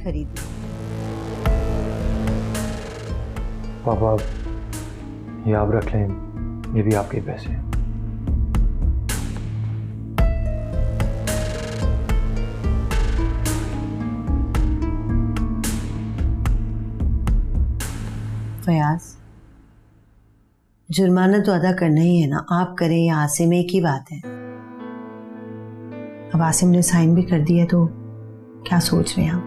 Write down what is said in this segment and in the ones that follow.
खरीदी। पापा ये आप रख लें, ये भी आपके पैसे हैं। फयाज, जुर्माना तो अदा करना ही है ना, आप करें या आसिम, एक ही बात है। अब आसिम ने साइन भी कर दिया तो क्या सोच रहे हैं आप?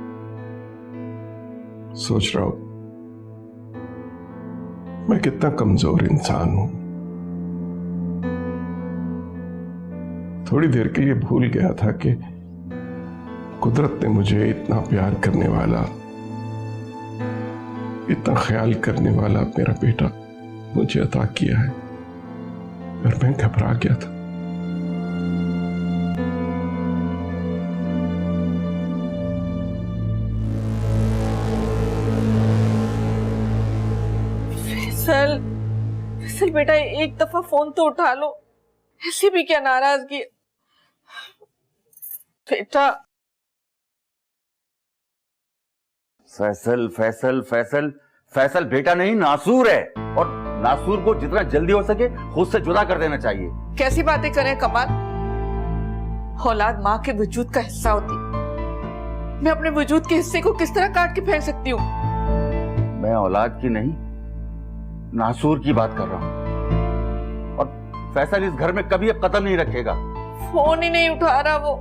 सोच रहा हूं मैं कितना कमजोर इंसान हूं। थोड़ी देर के लिए भूल गया था कि कुदरत ने मुझे इतना प्यार करने वाला, इतना ख्याल करने वाला मेरा बेटा मुझे अता किया है, और मैं घबरा गया था। फैसल बेटा, एक दफा फोन तो उठा लो, ऐसी भी क्या नाराजगी बेटा। फैसल फैसल फैसल फैसल बेटा नहीं, नासूर है, और नासूर को जितना जल्दी हो सके खुद से जुदा कर देना चाहिए। कैसी बातें करें कमाल, औलाद माँ के वजूद का हिस्सा होती, मैं अपने वजूद के हिस्से को किस तरह काट के फेंक सकती हूँ? मैं औलाद की नहीं, नासूर की बात कर रहा हूँ, और फैसल इस घर में कभी अब कदम नहीं रखेगा। फोन ही नहीं उठा रहा वो।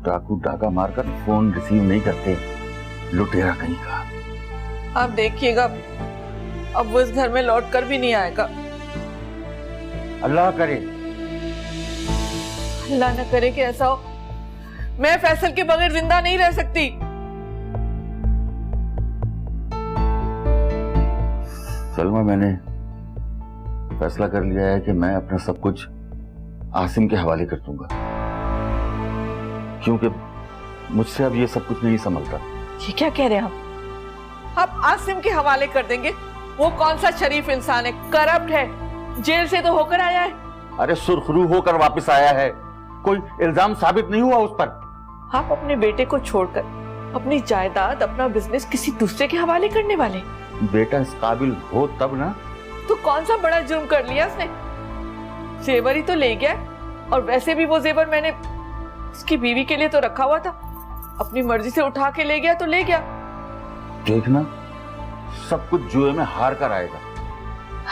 डाकू डाका मारकर फोन रिसीव नहीं करते, लुटेरा कहीं का। आप देखिएगा अब वो इस घर में लौट कर भी नहीं आएगा। अल्लाह करे, अल्लाह न करे कि ऐसा हो। मैं फैसल के बगैर जिंदा नहीं रह सकती। सलमा, मैंने फैसला कर लिया है कि मैं अपना सब कुछ आसिम के हवाले कर दूंगा, क्योंकि मुझसे अब ये सब कुछ नहीं संभलता। ये क्या कह रहे हैं आप आसिम के हवाले कर देंगे? वो कौन सा शरीफ इंसान है, करप्ट है, जेल से तो होकर आया है। अरे सुरखरू होकर वापस आया है, कोई इल्जाम साबित नहीं हुआ उस पर। आप अपने बेटे को छोड़कर अपनी जायदाद, अपना बिजनेस किसी दूसरे के हवाले करने वाले? बेटा इस काबिल हो तब ना। तो कौन सा बड़ा जुर्म कर लिया उसने? जेवर ही तो ले गया, और वैसे भी वो जेवर मैंने उसकी बीवी के लिए तो रखा हुआ था, अपनी मर्जी से उठा के ले गया तो ले गया। देखना सब कुछ जुए में हार कर आएगा।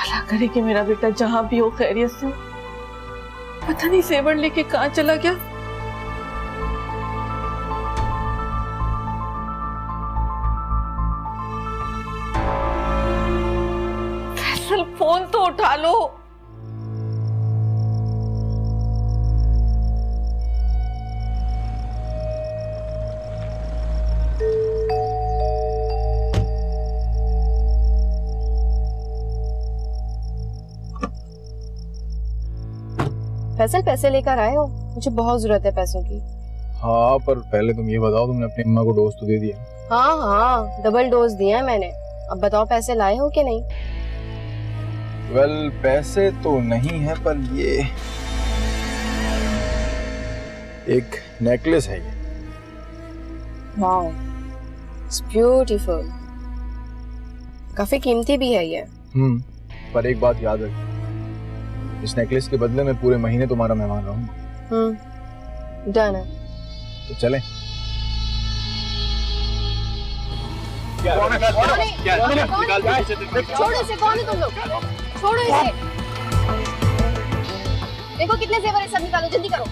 अल्लाह करे कि मेरा बेटा जहां भी हो खैरियत से। पता नहीं जेवर लेके कहां चला गया। फैसल, फोन तो उठा लो। फैसल, पैसे लेकर आए हो? मुझे बहुत जरूरत है पैसों की। हाँ, पर पहले तुम ये बताओ, तुमने अपनी अम्मा को डोज तो दे दिया? हाँ हाँ, डबल डोज दिया है मैंने। अब बताओ पैसे लाए हो कि नहीं? वेल, पैसे तो नहीं है, पर ये एक नेकलेस है ये। Wow, it's beautiful. काफी कीमती भी है ये। पर एक बात याद रखिए, इस नेकलेस के बदले में पूरे महीने तुम्हारा मेहमान रहूंगा। डन है। तो चलें। छोड़ो इसे, कौन है तुम लोग? छोड़ो इसे। देखो कितने जेवर है, सब निकालो, जल्दी करो।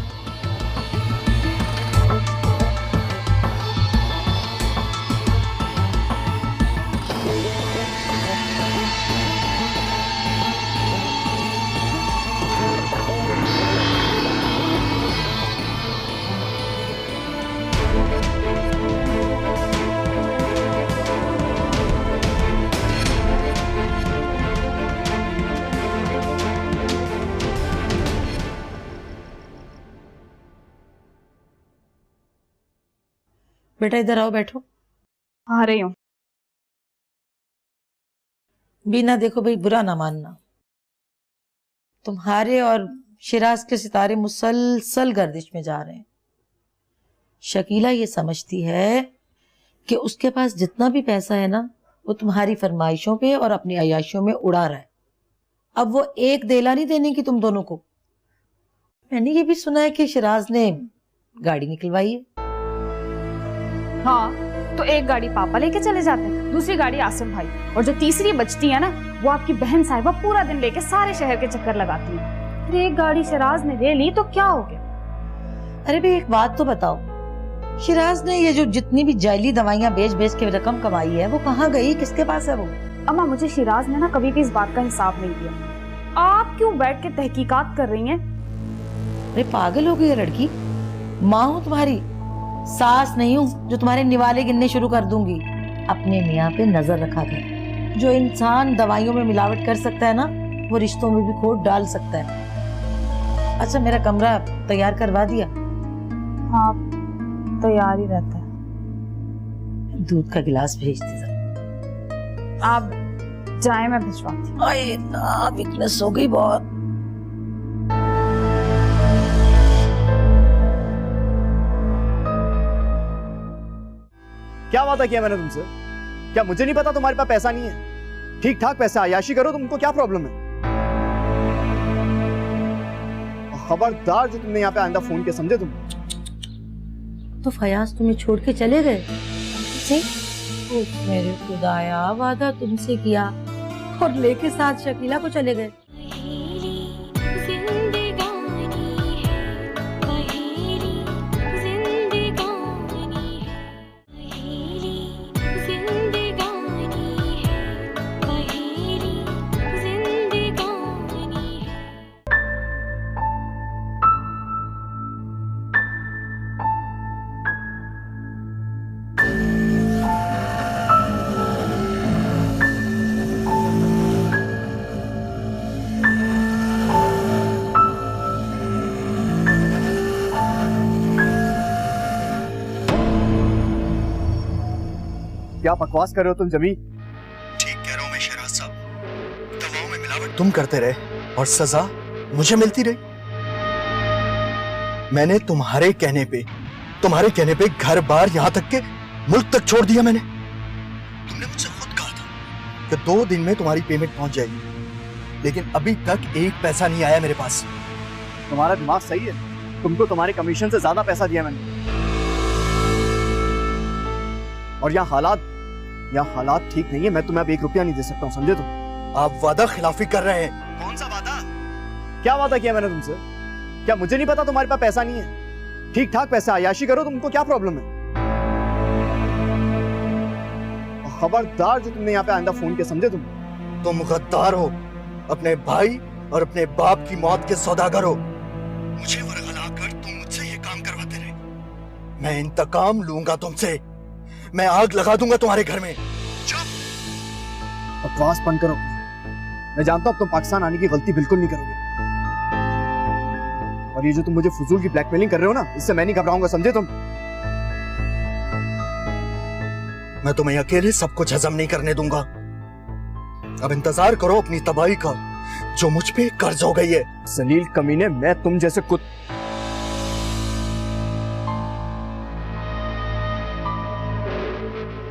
बेटा इधर आओ, बैठो। आ रही हूँ। बीना, देखो भाई, बुरा ना मानना, तुम्हारे और शिराज के सितारे मुसलसल गर्दिश में जा रहे हैं। शकीला ये समझती है कि उसके पास जितना भी पैसा है ना वो तुम्हारी फरमाइशों पे और अपनी अयाशियों में उड़ा रहा है। अब वो एक देला नहीं देने की तुम दोनों को। मैंने ये भी सुना है कि शिराज ने गाड़ी निकलवाई है। हाँ, तो एक गाड़ी पापा लेके चले जाते हैं, दूसरी गाड़ी आसिम भाई, और जो तीसरी बचती है ना वो आपकी बहन साहिबा पूरा दिन लेके सारे शहर के चक्कर लगाती है। फिर एक गाड़ी शिराज ने ले ली तो क्या हो गया? अरे भाई एक बात तो बताओ, शिराज ने ये जो जितनी भी जाली दवाइयां बेच बेच के रकम कमाई है वो कहाँ गई, किसके पास है वो? अम्मा मुझे शिराज ने ना कभी भी इस बात का हिसाब नहीं दिया। आप क्यों बैठ के तहकीकात कर रही हैं? अरे पागल हो गई है लड़की, माँ हूँ तुम्हारी, सास नहीं हूँ जो तुम्हारे निवाले गिनने शुरू कर दूंगी। अपने मियाँ पे नजर रखा कर। जो इंसान दवाइयों में मिलावट कर सकता है ना वो रिश्तों में भी खोट डाल सकता है। अच्छा मेरा कमरा तैयार करवा दिया? हाँ तैयार ही रहता है। दूध का गिलास भेज दे जरा। आप जाए, मैं भिजवाती हूँ। अरे ना वीकनेस हो गई बहुत। क्या वादा किया मैंने तुमसे? क्या मुझे नहीं पता तुम्हारे पास पैसा नहीं है? ठीक ठाक पैसा अयाशी करो, तुमको क्या प्रॉब्लम है? खबरदार जो तुमने यहाँ पे आइंदा फोन किया, समझे तुम? तो फयाज तुम्हें छोड़ के चले गए? मेरे खुदाया, वादा तुमसे किया और लेके साथ शकीला को चले गए। क्या बकवास कर रहे हो तुम जमी? ठीक कह रहा हूं मैं शिराज साहब, दवाओं में मिलावट तुम करते रहे और सजा मुझे मिलती रही। मैंने तुम्हारे कहने पे घर बार यहां तक के मुल्क तक छोड़ दिया। मैंने तुमने मुझसे खुद कहा था कि 2 दिन में तुम्हारी पेमेंट पहुंच जाएगी, लेकिन अभी तक एक पैसा नहीं आया मेरे पास। तुम्हारा दिमाग सही है? तुमको तुम्हारे कमीशन से ज्यादा पैसा दिया मैंने, और यहाँ हालात ठीक नहीं है। मैं तुम्हें अब 1 रुपया नहीं दे सकता हूँ, समझे तुम? आप वादा खिलाफी कर रहे हैं। कौन सा वादा? क्या वादा किया मैंने तुमसे? क्या मुझे नहीं पता तुम्हारे पास पैसा नहीं है? ठीक ठाक पैसा अयाशी करो, तुमको क्या प्रॉब्लम है? खबरदार जो तुमने यहाँ पे आइंदा फोन किया, समझे तुम? तुम गद्दार हो, अपने भाई और अपने बाप की मौत के सौदागर हो। मुझे वरगला कर तुम मुझसे ये काम करवाते रहे। मैं इंतकाम लूंगा तुमसे, मैं आग लगा दूंगा तुम्हारे घर में। बकवास बंद करो। मैं जानता हूं तुम पाकिस्तान आने की गलती बिल्कुल नहीं करोगे, और ये जो तुम मुझे फजूल की ब्लैकमेलिंग कर रहे हो ना, इससे मैं नहीं घबराऊंगा, समझे तुम? मैं तुम्हें अकेले सब कुछ हजम नहीं करने दूंगा। अब इंतजार करो अपनी तबाही का, जो मुझ पे कर्ज हो गई है। जलील कमीने, मैं तुम जैसे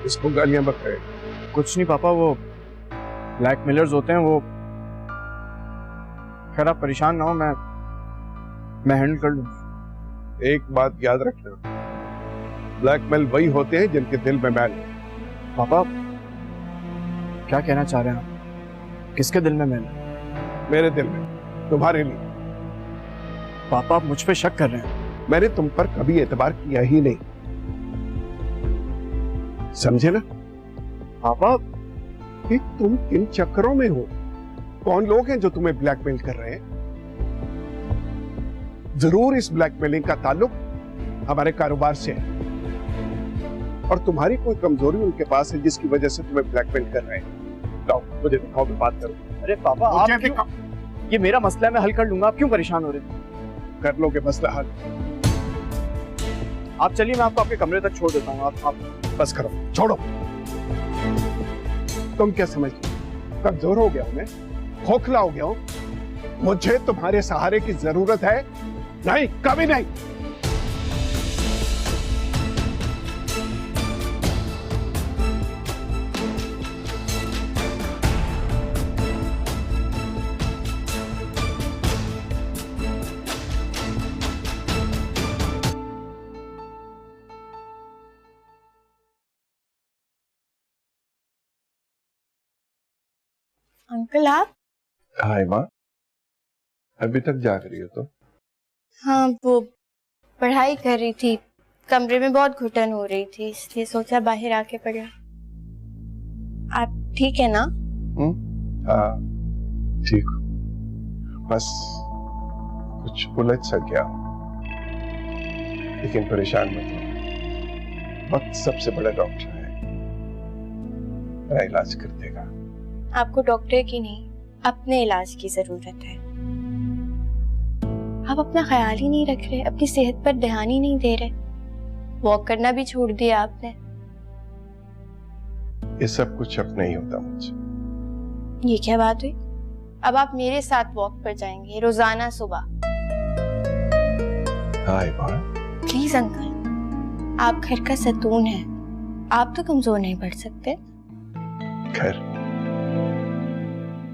इसको गालियां बक रहे? कुछ नहीं पापा, वो ब्लैकमेलर्स होते हैं वो। खैर आप परेशान ना हो, मैं हैंडल कर लूंगा। एक बात याद रखना, ब्लैकमेल वही होते हैं जिनके दिल में मैल है। पापा क्या कहना चाह रहे हैं आप? किसके दिल में मैल है? मेरे दिल में, तुम्हारे लिए। पापा आप मुझ पे शक कर रहे हैं? मैंने तुम पर कभी एतबार किया ही नहीं, समझे ना? पापा कि तुम किन चक्करों में हो, कौन लोग हैं जो तुम्हें ब्लैकमेल कर रहे हैं? जरूर इस ब्लैकमेलिंग का ताल्लुक हमारे कारोबार से है, और तुम्हारी कोई कमजोरी उनके पास है जिसकी वजह से तुम्हें ब्लैकमेल कर रहे हैं। लाओ मुझे दिखाओ, मैं बात करूं। अरे पापा आप ये मेरा मसला है, मैं हल कर लूंगा, आप क्यों परेशान हो रहे हैं? कर लोगे मसला हल? आप चलिए, मैं आपको आपके कमरे तक छोड़ देता हूँ। आप बस करो, छोड़ो। तुम क्या समझते हो कमजोर हो गया हूं मैं, खोखला हो गया हूं? मुझे तुम्हारे सहारे की जरूरत है? नहीं, कभी नहीं। अंकल आप? हाय माँ, अभी तक जाग रही हो तो? हाँ, वो पढ़ाई कर रही थी, कमरे में बहुत घुटन हो रही थी, इसलिए सोचा बाहर आके पढ़ लूं। आप ठीक है ना? हाँ ठीक हूँ, बस कुछ उलझ सा गया हूँ, लेकिन परेशान मत हो, वक्त सबसे बड़ा डॉक्टर है, मेरा इलाज कर देगा। आपको डॉक्टर की नहीं, अपने इलाज की जरूरत है। आप अपना ख्याल ही नहीं रख रहे, अपनी सेहत पर ध्यान ही नहीं दे रहे, वॉक करना भी छोड़ दिया आपने। ये सब कुछ अब नहीं होता मुझसे। ये क्या बात हुई? अब आप मेरे साथ वॉक पर जाएंगे रोजाना सुबह। हाय माँ। प्लीज अंकल, आप घर का सतून हैं, आप तो कमजोर नहीं पड़ सकते। घर?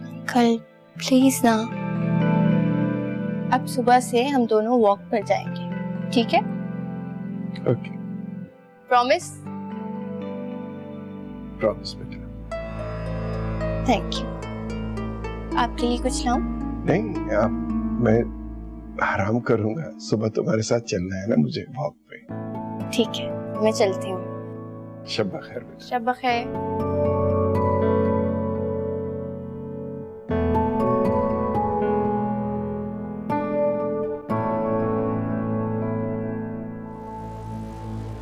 अंकल प्लीज ना, अब सुबह से हम दोनों वॉक पर जाएंगे, ठीक है? ओके। प्रॉमिस? प्रॉमिस बेटा। Thank you. आपके लिए कुछ लाऊं? नहीं, मैं आराम करूंगा, सुबह तुम्हारे साथ चलना है ना मुझे वॉक पे। ठीक है, मैं चलती हूँ। शब खैर बेटा। शब खैर।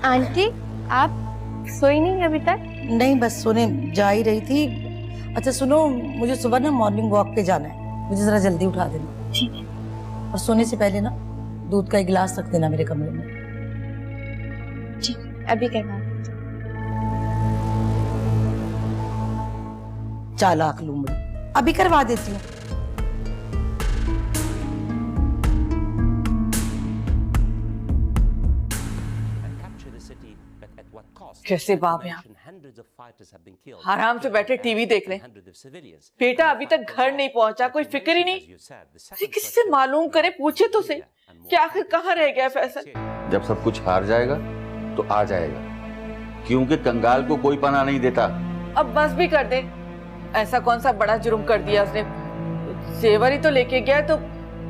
आंटी, आप सोई नहीं अभी तक? नहीं, बस सोने जा ही रही थी। अच्छा सुनो, मुझे सुबह ना मॉर्निंग वॉक पे जाना है, मुझे जरा जल्दी उठा देना। ठीक है। और सोने से पहले ना दूध का एक गिलास रख देना मेरे कमरे में। ठीक, अभी करवा देती हूँ। चालाक लूमड़ी, अभी करवा देती हूँ। कैसे बाप यहाँ आराम से बैठे टीवी देख रहे हैं, बेटा अभी तक घर नहीं पहुंचा, कोई फिक्र ही नहीं। अरे किसी से मालूम करे, पूछे तो सही कि आखिर कहाँ रह गया फैसल। जब सब कुछ हार जाएगा तो आ जाएगा, क्योंकि कंगाल को कोई पनाह नहीं देता। अब बस भी कर दे, ऐसा कौन सा बड़ा जुर्म कर दिया उसने? जेवर ही तो लेके गया, तो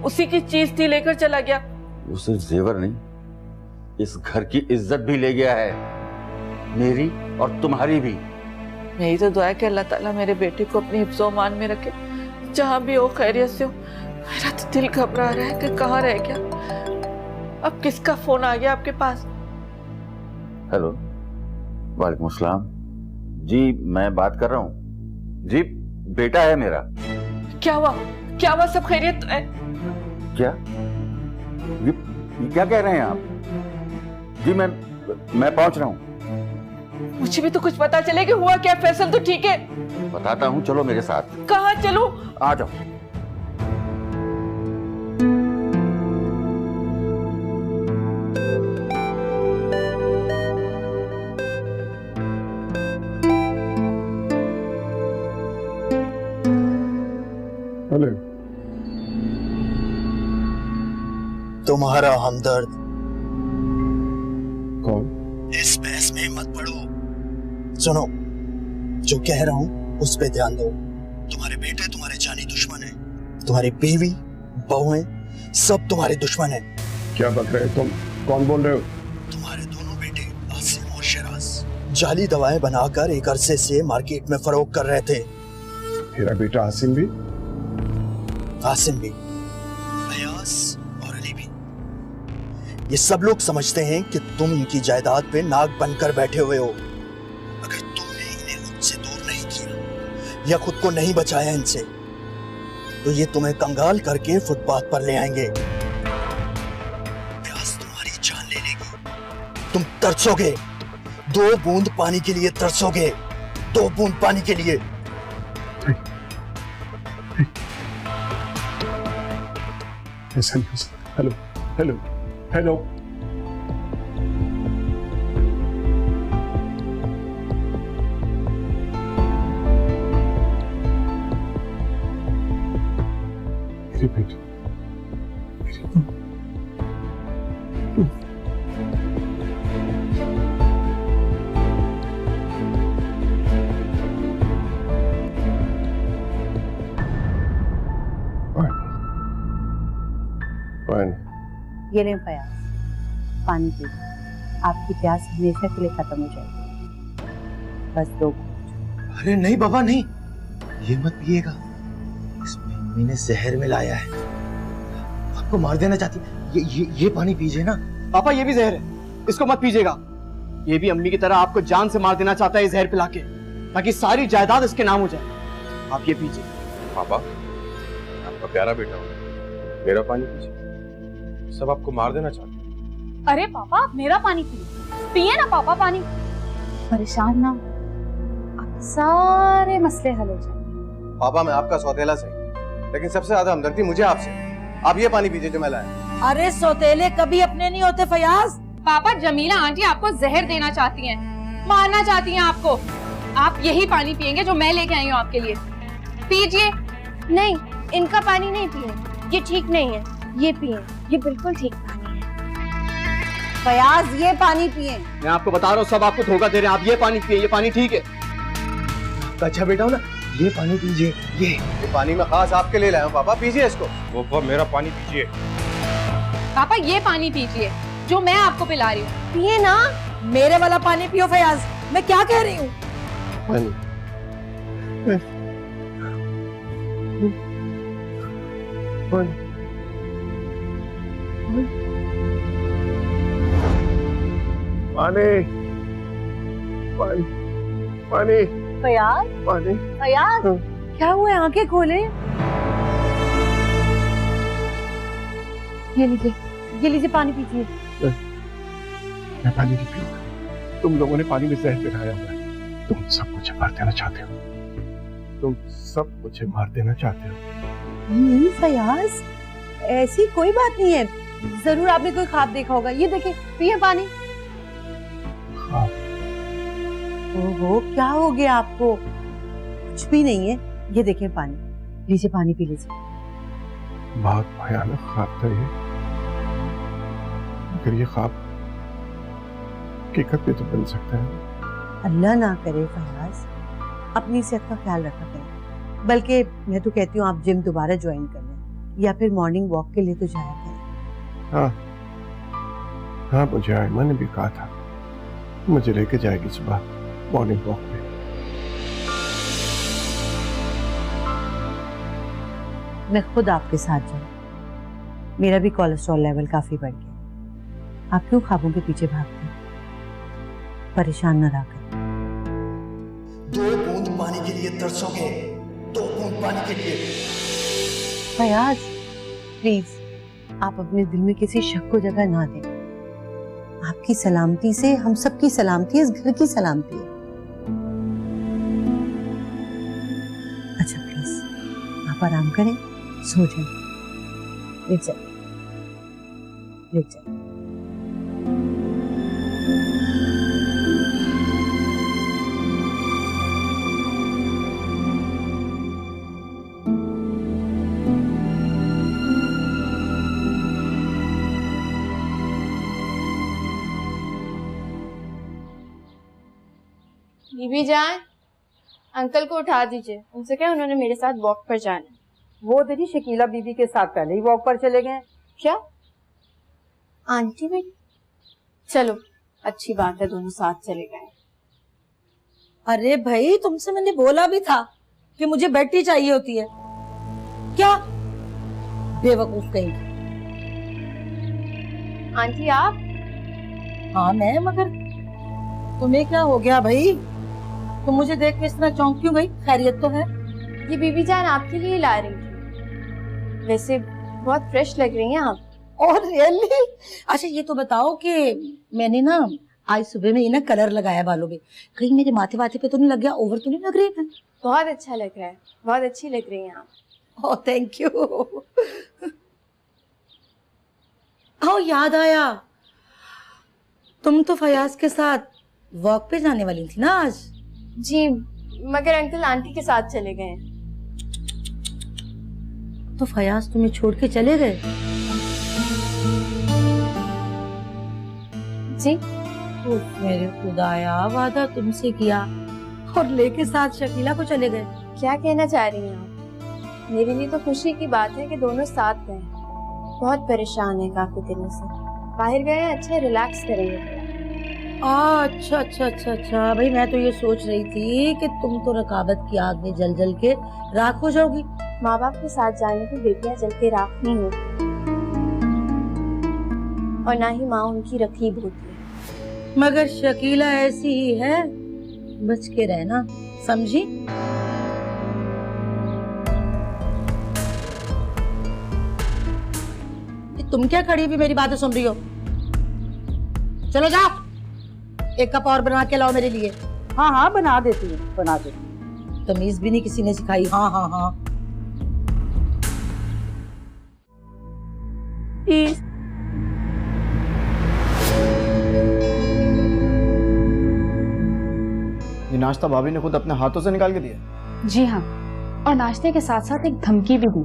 उसी की चीज थी, लेकर चला गया। वो सिर्फ जेवर नहीं, इस घर की इज्जत भी ले गया है, मेरी और तुम्हारी भी। मेरी तो दुआ है कि अल्लाह ताला मेरे बेटे को अपने हिफ्ज़ो मान में रखे, जहाँ भी हो खैरियत से हो। मेरा तो दिल घबरा रहा है कि कहाँ रह गया। अब किसका फोन आ गया आपके पास? हेलो, वालेकुम अस्सलाम जी, मैं बात कर रहा हूँ जी, बेटा है मेरा। क्या हुआ? क्या हुआ? सब खैरियत है? क्या ये क्या कह रहे हैं आप? जी मैं पहुंच रहा हूँ। मुझे भी तो कुछ पता चले कि हुआ क्या। फैसल तो ठीक है? बताता हूँ, चलो मेरे साथ। कहाँ चलूं? आ जाओ। हेलो। तुम्हारा हमदर्द। कौन? इस बहस में मत पड़ो, सुनो जो कह रहा हूं उस पे ध्यान दो। तुम्हारे बेटे तुम्हारे जानी दुश्मन है, तुम्हारी बीवी बहुएं सब तुम्हारे दुश्मन है। क्या बक रहे हो तुम? कौन बोल रहे हो? तुम्हारे दोनों बेटे आसिम और शराज जाली दवाएं बनाकर एक अरसे से मार्केट में फरोख्त कर रहे थे। मेरा बेटा आसिम भी? आसिम भी, अयास और अली भी। ये सब लोग समझते हैं कि तुम इनकी जायदाद पे नाक बनकर बैठे हुए हो। अगर तुमने इन्हें खुद से दूर नहीं किया या खुद को नहीं बचाया इनसे, तो ये तुम्हें कंगाल करके फुटपाथ पर ले आएंगे। प्यास तुम्हारी जान ले लेगी, तुम तरसोगे, 2 बूंद पानी के लिए तरसोगे, 2 बूंद पानी के लिए। Hello hello hello. मेरी बेटी, ये लें फयाज, पानी पी, आपकी प्यास हमेशा के लिए खत्म हो जाएगी। बस 2 घूंट। अरे नहीं बाबा नहीं, ये मत पिएगा, इसमें अम्मी ने जहर मिलाया है, आपको मार देना चाहती है। ये पानी पीजिए ना। पापा ये भी जहर है, इसको मत पीजिएगा। ये भी अम्मी की तरह आपको जान से मार देना चाहता है जहर पिला के, ताकि सारी जायदाद इसके नाम हो जाए। आप ये पीजिए। पापा, आपका प्यारा बेटा हो, मेरा पानी पीजिए, सब आपको मार देना चाहते हैं। अरे पापा आप मेरा पानी पिए ना पापा पानी। परेशान ना, आपके सारे मसले हल हो जाएंगे। पापा मैं आपका सौतेला सही, लेकिन सबसे ज्यादा हमदर्दी मुझे आपसे। आप ये पानी पीजिए जो मैं लाया। अरे सौतेले कभी अपने नहीं होते फयाज। पापा जमीला आंटी आपको जहर देना चाहती हैं, मारना चाहती हैं आपको। आप यही पानी पियेंगे जो मैं लेके आई हूँ आपके लिए, पीजिए। नहीं, इनका पानी नहीं पिए, ये ठीक नहीं है। ये पिए, ये बिल्कुल ठीक पानी है। फयाज ये पानी पिए। मैं आपको बता रहा हूँ, सब आपको धोखा दे रहे हैं। आप ये पानी पिए, ये पानी ठीक है। अच्छा बेटा हो ना, ये पानी पीजिए। ये पानी मैं खास आपके लिए लाया हूँ पापा, पीजिए इसको। वो मेरा पानी पीजिए। पापा ये पानी पीजिए जो मैं आपको पिला रही हूँ, पिए ना। मेरे वाला पानी पियो फयाज, मैं क्या कह रही हूँ। पानी पानी पानी पानी फयाज, पानी फयाज क्या हुआ? आंखें खोले। ये लीजिए पानी पीजिए। मैं पानी नहीं पीऊंगा। तुम लोगों ने पानी में जहर मिलाया हुआ है। तुम सब मुझे मार देना चाहते हो, तुम सब मुझे मार देना चाहते हो। नहीं फयाज, ऐसी कोई बात नहीं है। जरूर आपने कोई ख्वाब देखा होगा। ये देखिए, पिए पानी। ओहो, क्या हो गया आपको? कुछ भी नहीं है। ये देखिए पानी, लीजिए पानी पी लीजिए। बहुत भयानक ख्वाब था ये, मगर ये ख्वाब हकीकत में तो बन सकता है। अल्लाह ना करे फयाज, अपनी सेहत का ख्याल रखा करें। बल्कि मैं तो कहती हूँ आप जिम दोबारा ज्वाइन कर लें, या फिर मॉर्निंग वॉक के लिए तो जाया करें। हाँ, मुझे आयमा ने भी कहा था मुझे लेके जाएगी सुबह मॉर्निंग वॉक पे। मैं खुद आपके साथ जाऊँ। मेरा भी कोलेस्ट्रॉल लेवल काफी बढ़ गया। आप क्यों ख्वाबों के पीछे भागते हैं? परेशान न रहा करें। 2 बूंद पानी के लिए तरसोगे, 2 बूंद पानी के लिए। फयाज प्लीज, आप अपने दिल में किसी शक को जगह ना दें। आपकी सलामती से हम सबकी सलामती है, इस घर की सलामती है। अच्छा प्लीज आप आराम करें, सो जाएं। लेट जाए, लेट जाए। बीबी जान, अंकल को उठा दीजिए, उनसे क्या उन्होंने मेरे साथ वॉक पर जाना है। वो दीदी शकीला बीबी के साथ पहले ही वॉक पर चले गए। क्या आंटी बेटी? चलो अच्छी बात है, दोनों साथ चले गए। अरे भाई तुमसे मैंने बोला भी था कि मुझे बैटरी चाहिए होती है। क्या बेवकूफ कहीं। आंटी आप? हाँ मैं, मगर तुम्हें क्या हो गया भाई? तुम मुझे देख के इस तरह चौंक क्यों गई? खैरियत तो है? ये बीबी जान आपके लिए ला रही थी। वैसे बहुत फ्रेश लग रही हैं आप। और रियली? अच्छा ये तो बताओ कि मैंने ना आज सुबह में ये ना कलर लगाया बालों में, कहीं मेरे माथे वाथे पे तो नहीं लग गया? ओवर तो नहीं लग रही है? बहुत अच्छा लग रहा है, बहुत अच्छी लग रही हैं आप। Oh thank you. ओ याद आया, तुम तो फयाज के साथ वॉक पे जाने वाली थी ना आज? जी, मगर अंकल आंटी के साथ चले गए। तो फयाज तुम्हें छोड़ के चले गए? जी। मेरे खुदाया, वादा तुमसे किया और लेके साथ शकीला को चले गए। क्या कहना चाह रही हैं आप? मेरे लिए तो खुशी की बात है कि दोनों साथ गए, बहुत परेशान है काफी दिनों से, बाहर गए हैं, अच्छे रिलैक्स करेंगे। अच्छा अच्छा अच्छा अच्छा भाई, मैं तो ये सोच रही थी कि तुम तो रकाबत की आग में जल जल के राख हो जाओगी। माँ बाप के साथ जाने की बेटियां जल के राख नहीं होती, और ना ही माँ उनकी रकीब होती है। मगर शकीला ऐसी ही है, बच के रहना, समझी? तुम क्या खड़ी भी मेरी बातें सुन रही हो? चलो जाओ, एक कप और बना के लाओ मेरे लिए। हाँ हाँ बना देती हूँ, बना देती हूँ। तमीज भी नहीं किसी ने सिखाई। हाँ हाँ हाँ ये नाश्ता भाभी ने खुद अपने हाथों से निकाल के दिया? जी हाँ, और नाश्ते के साथ साथ एक धमकी भी दी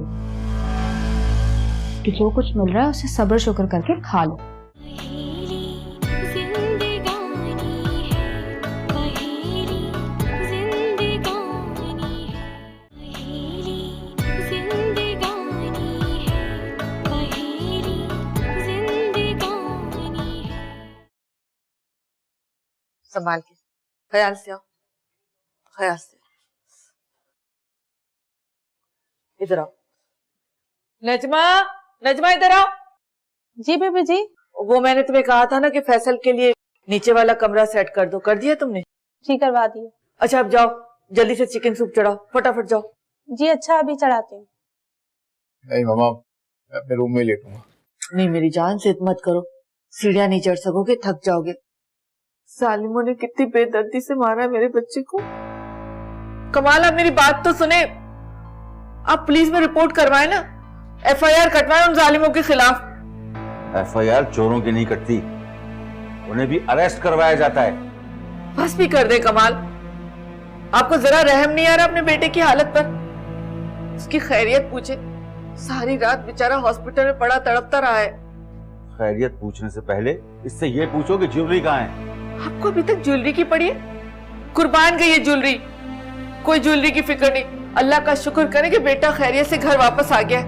कि जो कुछ मिल रहा है उसे सब्र शुक्र करके खा लो। संभाल के, ख्याल से आओ, ख्याल से। इधर आओ। नजमा, नजमा इधर आओ। जी बेबी जी। वो मैंने तुम्हें कहा था ना कि फैसल के लिए नीचे वाला कमरा सेट कर दो, कर दिया तुमने? जी करवा दिया। अच्छा अब जाओ, जल्दी से चिकन सूप चढ़ाओ, फटाफट जाओ। जी अच्छा, अभी चढ़ाते हैं। नहीं मामा, मैं अपने रूम में ही लेटूंगा। नहीं मेरी जान, जिद मत करो, सीढ़ियां नहीं चढ़ सकोगे, थक जाओगे। सालिमों ने कितनी बेदर्दी से मारा है मेरे बच्चे को। कमाल, आप मेरी बात तो सुने, आप पुलिस में रिपोर्ट करवाएं ना, FIR कटवाएं उन जालिमों के खिलाफ। FIR चोरों की नहीं कटती, उन्हें भी अरेस्ट करवाया जाता है। बस भी कर दे कमाल, आपको जरा रहम नहीं आ रहा अपने बेटे की हालत पर? उसकी खैरियत पूछे, सारी रात बेचारा हॉस्पिटल में पड़ा तड़पता रहा है। खैरियत पूछने से पहले इससे ये पूछो कि ज्वेलरी कहाँ है। आपको अभी तक ज्वेलरी की पड़ी है? कुर्बान गई है ज्वेलरी, कोई ज्वेलरी की फिक्र नहीं। अल्लाह का शुक्र करें कि बेटा खैरियत से घर वापस आ गया।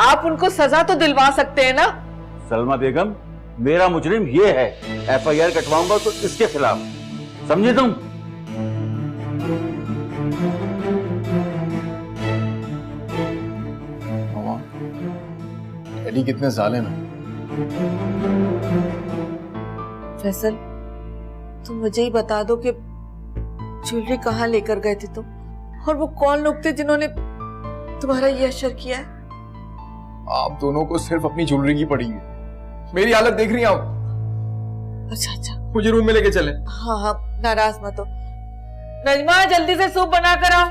आप उनको सजा तो दिलवा सकते हैं ना? सलमा बेगम, मेरा मुजरिम ये है, FIR कटवाऊंगा तो इसके खिलाफ, समझे तुम? मामा, डैडी कितने जालिम हैं। फैसल, तुम मुझे ही बता दो कि ज्वेलरी कहाँ लेकर गए थे तुम, और वो कौन लोग थे जिन्होंने तुम्हारा ये असर किया है? आप दोनों को सिर्फ अपनी ज्वेलरी की पड़ी है, मेरी हालत देख रही हैं आप। अच्छा अच्छा, मुझे रूम में लेके चले। हाँ हाँ, नाराज मत हो। नजमा जल्दी से सूप बना कर आओ।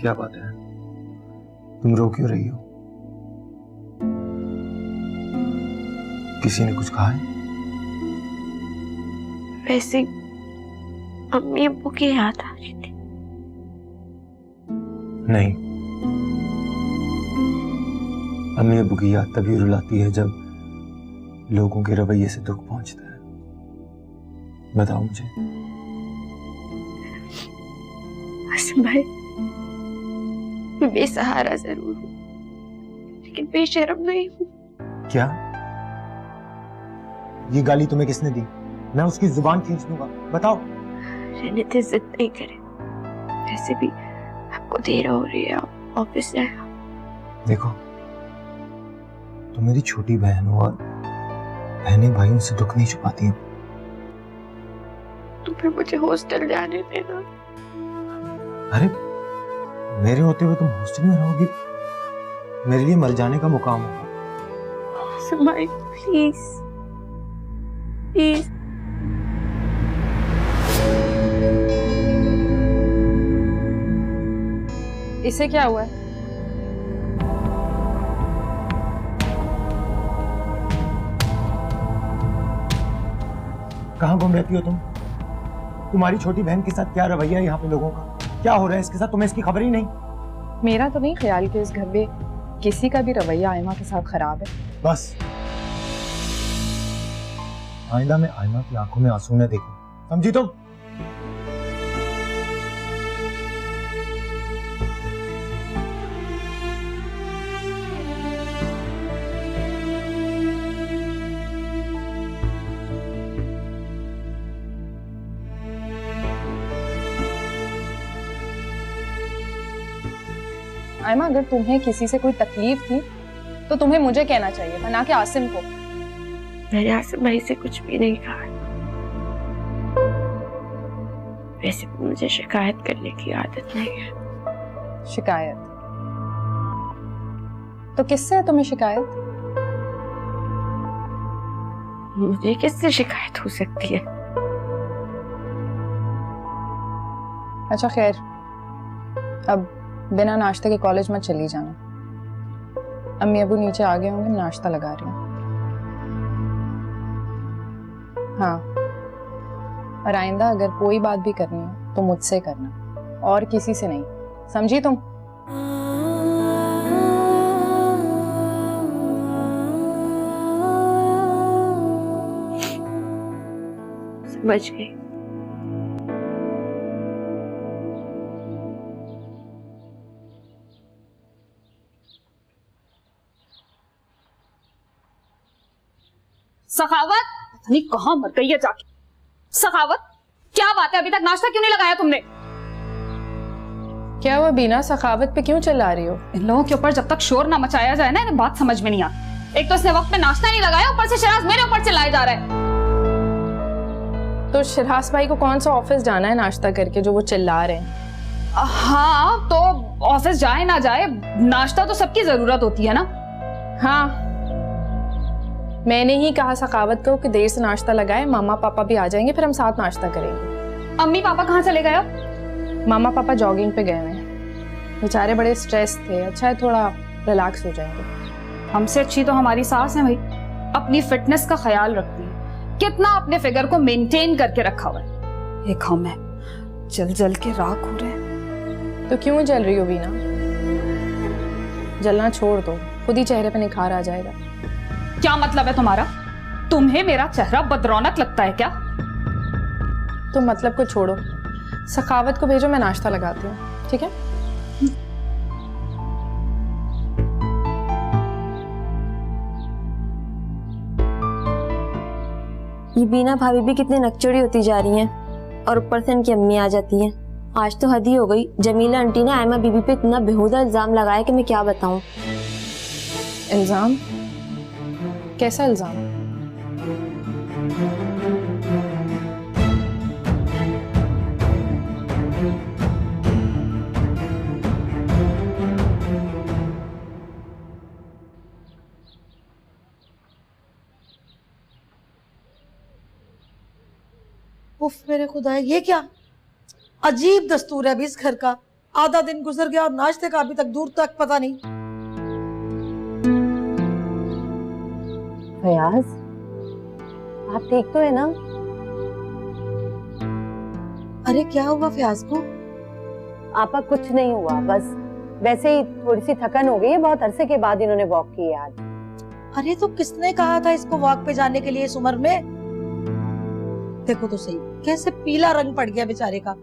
क्या बात है, तुम रो क्यों रही हो? किसी ने कुछ कहा है? वैसे अम्मी अब्बू की याद आ रही थी। नहीं, अम्मी अब्बू की याद तभी रुलाती है जब लोगों के रवैये से दुख पहुंचता है। बताओ मुझे। आसिम भाई, मैं बेसहारा जरूर हूँ, लेकिन बेशर्म नहीं हूँ। क्या? ये गाली तुम्हें किसने दी? मैं उसकी जुबान खींच दूंगा, बताओ। रहने दे, जिद नहीं करे, वैसे भी आपको देर हो रही है, ऑफिस जाएगा। देखो, तुम मेरी छोटी बहन हो और बहनें भाइयों से दुख नहीं छुपाती हैं। तो फिर मुझे हॉस्टल जाने देना। अरे मेरे होते हुए तुम हॉस्टल में रहोगी? मेरे लिए मर जाने का मुकाम होगा। समाई प्लीज प्लीज। इसे क्या हुआ है? कहाँ घूम रहती हो तुम? तुम्हारी छोटी बहन के साथ क्या रवैया है यहाँ पे लोगों का? क्या हो रहा है इसके साथ? तुम्हें इसकी खबर ही नहीं? मेरा तो नहीं ख्याल कि इस घर में किसी का भी रवैया आयमा के साथ खराब है। बस आइंदा में आयमा की आंखों में आंसू न देखो, समझी तुम? आयमा, अगर तुम्हें किसी से कोई तकलीफ थी तो तुम्हें मुझे कहना चाहिए था, ना कि आसिम को। मैंने आसिम भाई से कुछ भी नहीं कहा। वैसे भी मुझे शिकायत करने की आदत नहीं है। शिकायत? तो किससे है तुम्हें शिकायत? मुझे किससे शिकायत हो सकती है? अच्छा खैर, अब बिना नाश्ते के कॉलेज मत चली जाना। अम्मी अबू नीचे आ गए होंगे, नाश्ता लगा रही हूँ। हाँ, और आइंदा अगर कोई बात भी करनी हो तो मुझसे करना, और किसी से नहीं, समझी तुम? समझ गई। सखावत, नहीं कहाँ मर गई है जाके। सखावत, क्या बात है, अभी तक नाश्ता क्यों नहीं लगाया तुमने? क्या हुआ बीना, सखावत पे क्यों चिल्ला रही हो? इन लोगों के ऊपर जब तक शोर ना मचाया जाए ना, इन्हें बात समझ में नहीं आती। एक तो इसने वक्त पे नाश्ता नहीं लगाया, ऊपर से शिराज मेरे ऊपर चिल्लाए जा रहा है। तो शिराज भाई को कौन सा ऑफिस जाना है नाश्ता करके जो वो चिल्ला रहे हैं? हाँ, तो ऑफिस जाए ना जाए, नाश्ता तो सबकी जरूरत होती है ना। हाँ, मैंने ही कहा सखावत को कि देर से नाश्ता लगाए, मामा पापा भी आ जाएंगे, फिर हम साथ नाश्ता करेंगे। अम्मी पापा कहाँ चले गए अब? मामा पापा जॉगिंग पे गए हैं, बेचारे बड़े स्ट्रेस थे। अच्छा है, थोड़ा रिलैक्स हो जाएंगे। हमसे अच्छी तो हमारी सास है भाई, अपनी फिटनेस का ख्याल रखती है, कितना अपने फिगर को मेंटेन करके रखा हुआ है। एक हम है, जल जल के राख हो रहे हैं। तो क्यों जल रही हो बीना? जलना छोड़ दो, खुद ही चेहरे पे निखार आ जाएगा। क्या मतलब है तुम्हारा? तुम्हें मेरा चेहरा बदरौनक लगता है क्या? तुम मतलब को छोड़ो, सखावत को भेजो, मैं नाश्ता लगाती हूँ, ठीक है? ये बीना भाभी भी कितनी नकचड़ी होती जा रही हैं, और ऊपर से इनकी अम्मी आ जाती हैं। आज तो हद ही हो गई। जमीला आंटी ने आयमा बीबी पे इतना बेहुदा इल्जाम लगाया कि मैं क्या बताऊं। इल्जाम? कैसा इल्जाम? उफ मेरे खुदा, ये क्या अजीब दस्तूर है अभी इस घर का। आधा दिन गुजर गया और नाश्ते का अभी तक दूर तक पता नहीं। फयाज, आप ठीक तो है ना? अरे क्या हुआ फयाज को? आपा कुछ नहीं हुआ, बस वैसे ही थोड़ी सी थकन हो गई है, बहुत अरसे के बाद इन्होंने वॉक की है आज। अरे तो किसने कहा था इसको वॉक पे जाने के लिए इस उम्र में? देखो तो सही, कैसे पीला रंग पड़ गया बेचारे का।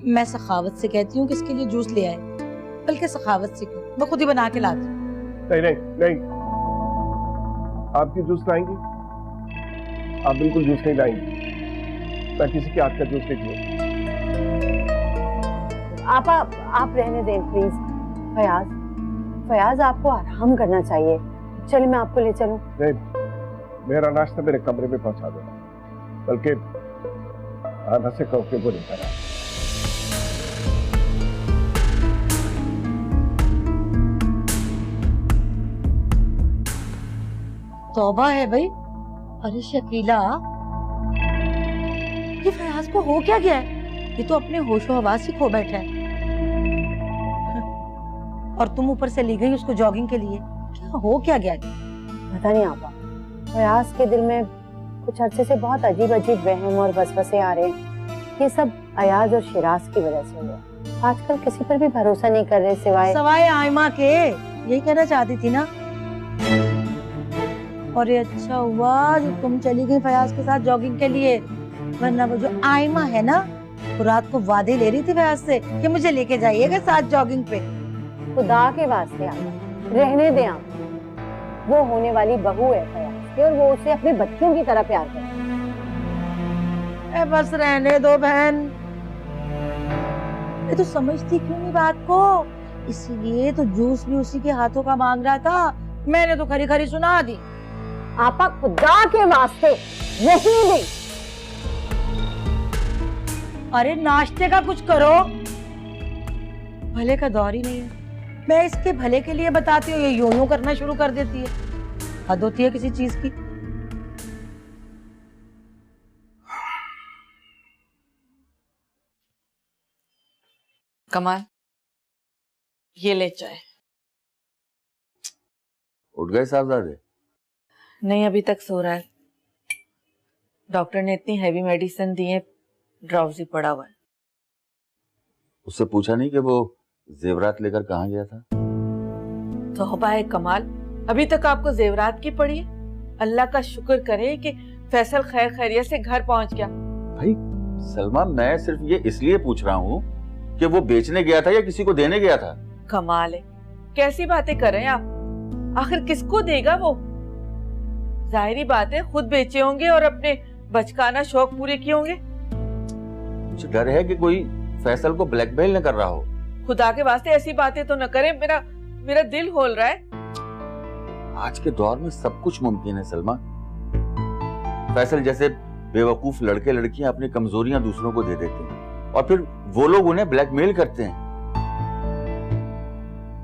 मैं सखावत से कहती हूँ कि इसके लिए जूस ले आए, बल्कि सखावत से क्यों, मैं खुद ही बना के लाती हूँ। नहीं नहीं नहीं, आपकी जूस लाएंगी? आप बिल्कुल जूस नहीं लाएंगी, मैं किसी के हाथ का जूस नहीं पीऊंगा। आप रहने दें प्लीज। फयाज, फयाज आपको आराम करना चाहिए, चलिए मैं आपको ले चलूं। नहीं, मेरा नाश्ता मेरे कमरे में पहुंचा देना, बल्कि आधा से कहो के वो नहीं करा। तौबा है भाई। अरे शकीला, ये फयाज को हो क्या गया है? ये तो अपने होशो हवास ही खो बैठा है। और तुम ऊपर से ले गई उसको जॉगिंग के लिए, क्या हो क्या गया? पता नहीं आपा, फयाज के दिल में कुछ अरसे से बहुत अजीब अजीब वहम और वसवसे आ रहे हैं। ये सब अयाज और शिराज की वजह से हुआ। आजकल किसी पर भी भरोसा नहीं कर रहे सिवाय आयमा के। यही कहना चाहती थी ना? और ये अच्छा हुआ जो तुम चली गई फयाज के साथ जॉगिंग के लिए, वरना वो जो आयमा है ना, वो रात को वादे ले रही थी फयाज से कि मुझे लेके जाइएगा साथ जॉगिंग पे। खुदा के वास्ते आप रहने दें, आप वो होने वाली बहू है फयाज की और वो उसे अपने बच्चों की तरह प्यार करती है। बस रहने दो बहन, ये तो समझती क्यों नहीं बात को? इसीलिए तो जूस भी उसी के हाथों का मांग रहा था, मैंने तो खरी खरी सुना दी। आपा खुदा के वास्ते रहने दें। अरे नाश्ते का कुछ करो, भले का दौर ही नहीं है। मैं इसके भले के लिए बताती हूँ, ये यूं करना शुरू कर देती है। हद होती है किसी चीज की। कमाल, ये ले चाय। उठ गए साहबजादे? नहीं, अभी तक सो रहा है। डॉक्टर ने इतनी हैवी मेडिसिन दी है, ड्राउजी पड़ा हुआ है। उससे पूछा नहीं कि वो जेवरात लेकर कहाँ गया था? तौबा है कमाल, अभी तक आपको जेवरात की पड़ी है। अल्लाह का शुक्र करे कि फैसल खैर खैरियत से घर पहुंच गया। भाई सलमा, मैं सिर्फ ये इसलिए पूछ रहा हूँ कि वो बेचने गया था या किसी को देने गया था। कमाल है, कैसी बातें कर रहे हैं आप? आखिर किसको देगा वो? जाहिरी बात है खुद बेचे होंगे और अपने बचकाना शौक पूरे किए होंगे। मुझे डर है कि कोई फैसल को ब्लैकमेल न कर रहा हो। खुदा के वास्ते ऐसी बातें तो न करें, मेरा दिल होल रहा है। आज के दौर में सब कुछ मुमकिन है सलमा। फैसल जैसे बेवकूफ लड़के लड़कियां अपनी कमजोरियां दूसरों को दे देते हैं और फिर वो लोग उन्हें ब्लैकमेल करते हैं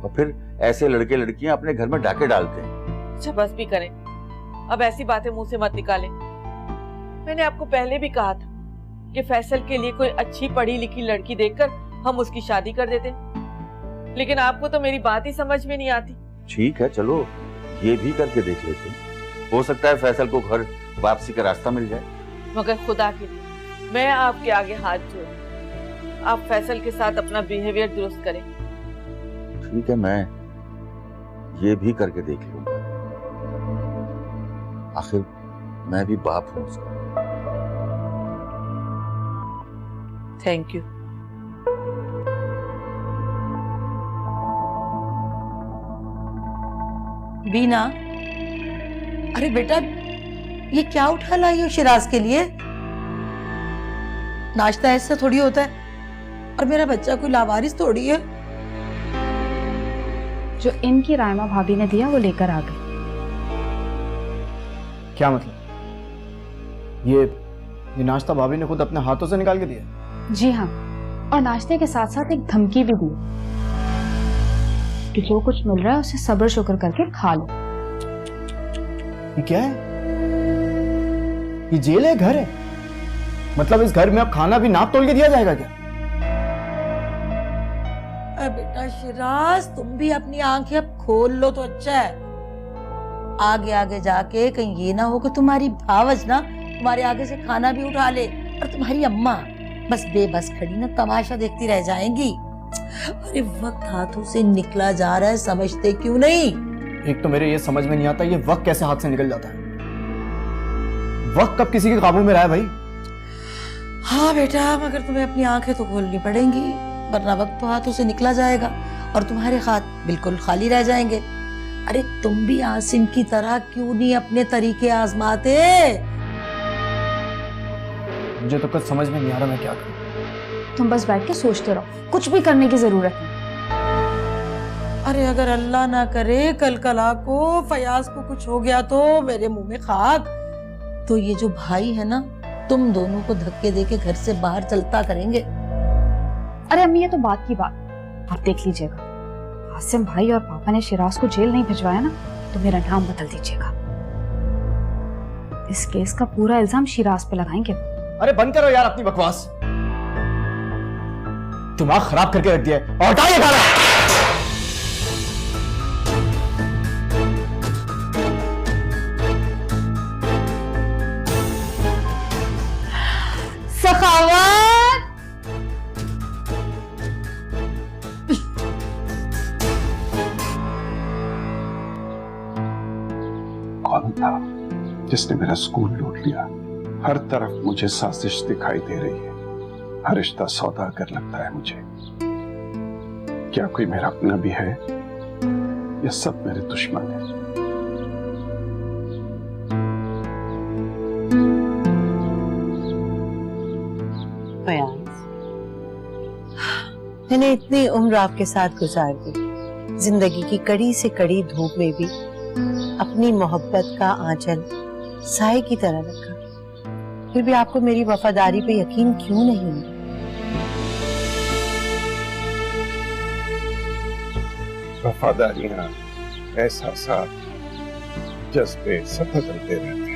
और फिर ऐसे लड़के लड़कियां अपने घर में डाके डालते हैं। अच्छा बस भी करें, अब ऐसी बातें मुंह से मत निकालें। मैंने आपको पहले भी कहा था कि फैसल के लिए कोई अच्छी पढ़ी लिखी लड़की देखकर हम उसकी शादी कर देते, लेकिन आपको तो मेरी बात ही समझ में नहीं आती। ठीक है, चलो ये भी करके देख लेते हैं। हो सकता है फैसल को घर वापसी का रास्ता मिल जाए। मगर खुदा के लिए मैं आपके आगे हाथ जोड़, आप फैसल के साथ अपना बिहेवियर दुरुस्त करें। ठीक है, मैं ये भी करके देख लूंगा। आखिर मैं भी बाप हूं उसका। Thank you. बीना, अरे बेटा ये क्या उठा लाई हो शिराज के लिए? नाश्ता ऐसे थोड़ी होता है, और मेरा बच्चा कोई लावारिस थोड़ी है। जो इनकी रायमा भाभी ने दिया वो लेकर आ गए। क्या मतलब? ये नाश्ता भाभी ने खुद अपने हाथों से निकाल के दिया? जी हाँ, और नाश्ते के साथ साथ एक धमकी भी दी कि जो कुछ मिल रहा है उसे सब्र शुक्र करके खा लो। ये क्या है? ये जेल है, घर है? मतलब इस घर में अब खाना भी नाप तोल के दिया जाएगा क्या? अरे बेटा शिराज, तुम भी अपनी आंखें अब खोल लो तो अच्छा है। आगे आगे जाके कहीं ये ना हो कि तुम्हारी भावज ना तुम्हारे आगे से खाना भी उठा ले और तुम्हारी अम्मा बस बेबस खड़ी ना तमाशा देखती रह जाएंगी। अरे वक्त हाथों से निकला जा रहा है, समझते क्यों नहीं? एक तो मेरे ये समझ में नहीं आता, ये वक्त कैसे हाथ से निकल जाता है? वक्त कब किसी के काबू में रहा है भाई? हाँ बेटा, मगर तुम्हें अपनी आंखें तो खोलनी पड़ेंगी, वरना वक्त तो हाथों से निकला जाएगा और तुम्हारे हाथ बिल्कुल खाली रह जाएंगे। अरे तुम भी आसिम की तरह क्यों नहीं अपने तरीके आजमाते? मुझे तो कुछ समझ में नहीं आ रहा मैं क्या करूं। तुम बस बैठ के सोचते रहो, कुछ भी करने की जरूरत नहीं। अरे अगर अल्लाह ना करे कल कला को फयाज को कुछ हो गया तो मेरे मुंह में खाक। तो ये जो भाई है ना, तुम दोनों को धक्के देके घर से बाहर चलता करेंगे। अरे अम्मी, ये तो बात की बात, आप देख लीजिएगा। आसिम भाई और पापा ने शिराज को जेल नहीं भिजवाया ना, तो मेरा नाम बदल दीजिएगा। इस केस का पूरा इल्जाम शिराज पे लगाएंगे। अरे बंद करो यार अपनी बकवास, दिमाग खराब करके रख दिया है। और हटाइए खाना। सखावत, कौन था जिसने मेरा स्कूल लूट लिया? हर तरफ मुझे साजिश दिखाई दे रही है। हर रिश्ता सौदागर लगता है मुझे। क्या कोई मेरा अपना भी है या सब मेरे दुश्मन हैं? मैंने इतनी उम्र आपके साथ गुजार दी, जिंदगी की कड़ी से कड़ी धूप में भी अपनी मोहब्बत का आंचल साए की तरह रखा। फिर भी आपको मेरी वफादारी पे यकीन क्यों नहीं? वफादारियां, एहसासात, जज्बे सब बदलते रहते हैं।